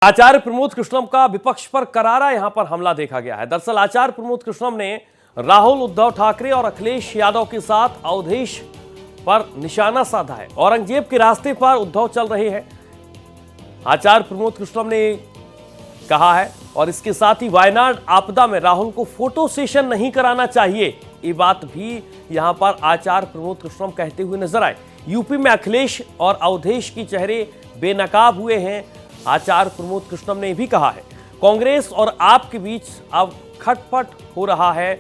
आचार्य प्रमोद कृष्णम का विपक्ष पर करारा यहां पर हमला देखा गया है। दरअसल आचार्य प्रमोद कृष्णम ने राहुल, उद्धव ठाकरे और अखिलेश यादव के साथ अवधेश पर निशाना साधा है। औरंगजेब के रास्ते पर उद्धव चल रहे हैं, आचार्य प्रमोद कृष्णम ने कहा है। और इसके साथ ही वायनाड आपदा में राहुल को फोटो सेशन नहीं कराना चाहिए, ये बात भी यहां पर आचार्य प्रमोद कृष्णम कहते हुए नजर आए। यूपी में अखिलेश और अवधेश की चेहरे बेनकाब हुए हैं, आचार्य प्रमोद कृष्णम ने भी कहा है। कांग्रेस और आप के बीच अब खटपट हो रहा है,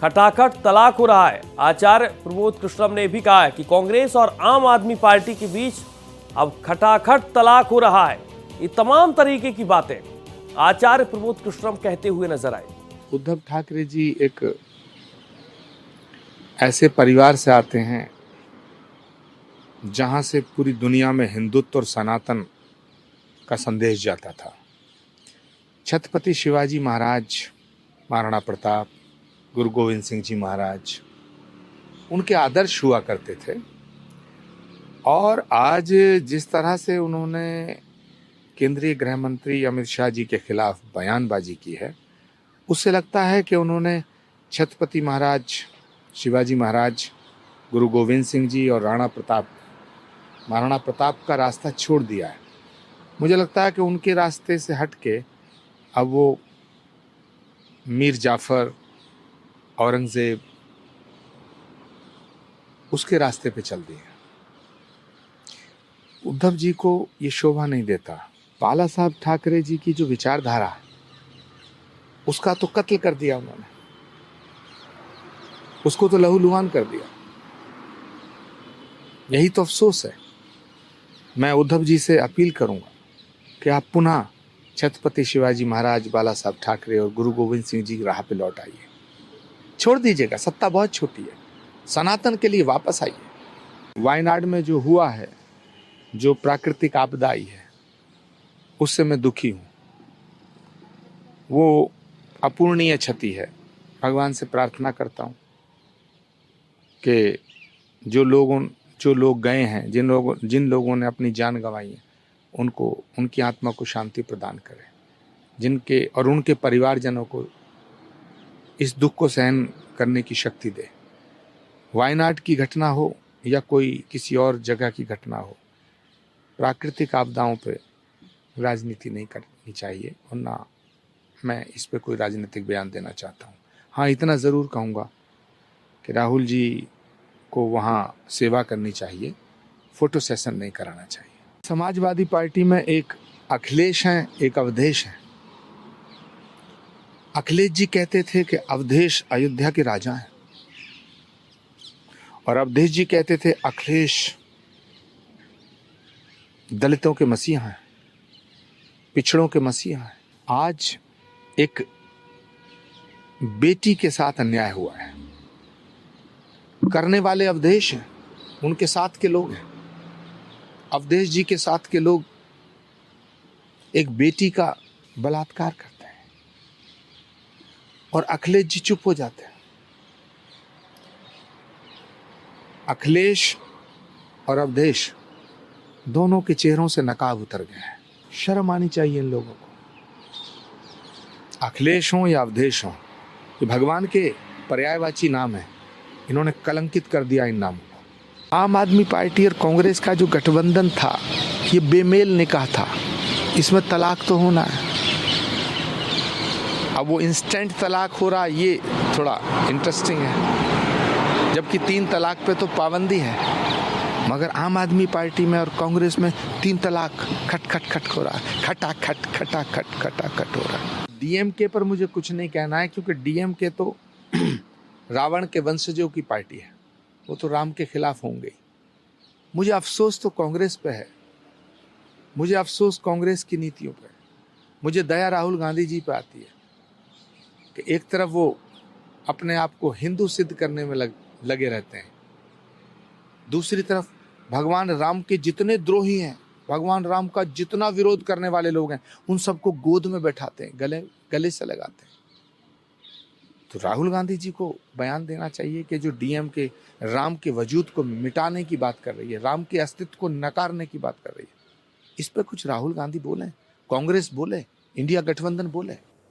खटाखट तलाक हो रहा है। आचार्य प्रमोद कृष्णम ने भी कहा है कि कांग्रेस और आम आदमी पार्टी के बीच अब खटाखट तलाक हो रहा है। ये तमाम तरीके की बातें आचार्य प्रमोद कृष्णम कहते हुए नजर आए। उद्धव ठाकरे जी एक ऐसे परिवार से आते हैं जहां से पूरी दुनिया में हिंदुत्व और सनातन का संदेश जाता था। छत्रपति शिवाजी महाराज, महाराणा प्रताप, गुरु गोविंद सिंह जी महाराज उनके आदर्श हुआ करते थे। और आज जिस तरह से उन्होंने केंद्रीय गृह मंत्री अमित शाह जी के खिलाफ बयानबाजी की है, उससे लगता है कि उन्होंने छत्रपति महाराज, शिवाजी महाराज, गुरु गोविंद सिंह जी और महाराणा प्रताप का रास्ता छोड़ दिया है। मुझे लगता है कि उनके रास्ते से हट के अब वो मीर जाफर, औरंगजेब, उसके रास्ते पे चल दिए। उद्धव जी को ये शोभा नहीं देता। बाला साहब ठाकरे जी की जो विचारधारा है उसका तो कत्ल कर दिया उन्होंने, उसको तो लहूलुहान कर दिया। यही तो अफसोस है। मैं उद्धव जी से अपील करूंगा कि आप पुनः छत्रपति शिवाजी महाराज, बाला साहब ठाकरे और गुरु गोविंद सिंह जी की राह पे लौट आइए। छोड़ दीजिएगा, सत्ता बहुत छोटी है, सनातन के लिए वापस आइए। वायनाड में जो हुआ है, जो प्राकृतिक आपदा आई है, उससे मैं दुखी हूं। वो अपूर्णीय क्षति है। भगवान से प्रार्थना करता हूं कि जो लोग गए हैं, जिन लोगों ने अपनी जान गंवाई है, उनकी आत्मा को शांति प्रदान करें, और उनके परिवारजनों को इस दुख को सहन करने की शक्ति दे। वायनाड की घटना हो या कोई किसी और जगह की घटना हो, प्राकृतिक आपदाओं पे राजनीति नहीं करनी चाहिए, और ना मैं इस पे कोई राजनीतिक बयान देना चाहता हूँ। हाँ, इतना ज़रूर कहूँगा कि राहुल जी को वहाँ सेवा करनी चाहिए, फोटो सेशन नहीं कराना चाहिए। समाजवादी पार्टी में एक अखिलेश हैं, एक अवधेश हैं। अखिलेश जी कहते थे कि अवधेश अयोध्या के राजा हैं, और अवधेश जी कहते थे अखिलेश दलितों के मसीहा हैं, पिछड़ों के मसीहा हैं। आज एक बेटी के साथ अन्याय हुआ है, करने वाले अवधेश हैं, उनके साथ के लोग हैं। अवधेश जी के साथ के लोग एक बेटी का बलात्कार करते हैं और अखिलेश जी चुप हो जाते हैं। अखिलेश और अवधेश दोनों के चेहरों से नकाब उतर गए हैं। शर्म आनी चाहिए इन लोगों को। अखिलेश हों या अवधेश हों, ये भगवान के पर्यायवाची नाम है। इन्होंने कलंकित कर दिया इन नामों को। आम आदमी पार्टी और कांग्रेस का जो गठबंधन था, ये बेमेल निकाह था। इसमें तलाक तो होना है। अब वो इंस्टेंट तलाक हो रहा, ये थोड़ा इंटरेस्टिंग है, जबकि 3 तलाक पे तो पाबंदी है। मगर आम आदमी पार्टी में और कांग्रेस में 3 तलाक खट खट खट हो रहा है, खटाखट हो रहा है। डीएमके पर मुझे कुछ नहीं कहना है, क्योंकि डीएमके तो रावण के वंशजों की पार्टी है, वो तो राम के खिलाफ होंगे। मुझे अफसोस तो कांग्रेस पे है, मुझे अफसोस कांग्रेस की नीतियों पे। मुझे दया राहुल गांधी जी पे आती है कि एक तरफ वो अपने आप को हिंदू सिद्ध करने में लगे रहते हैं, दूसरी तरफ भगवान राम के जितने द्रोही हैं, भगवान राम का जितना विरोध करने वाले लोग हैं, उन सबको गोद में बैठाते हैं, गले से लगाते हैं। तो राहुल गांधी जी को बयान देना चाहिए कि जो डीएमके राम के वजूद को मिटाने की बात कर रही है, राम के अस्तित्व को नकारने की बात कर रही है, इस पर कुछ राहुल गांधी बोलें। कांग्रेस बोले, इंडिया गठबंधन बोले।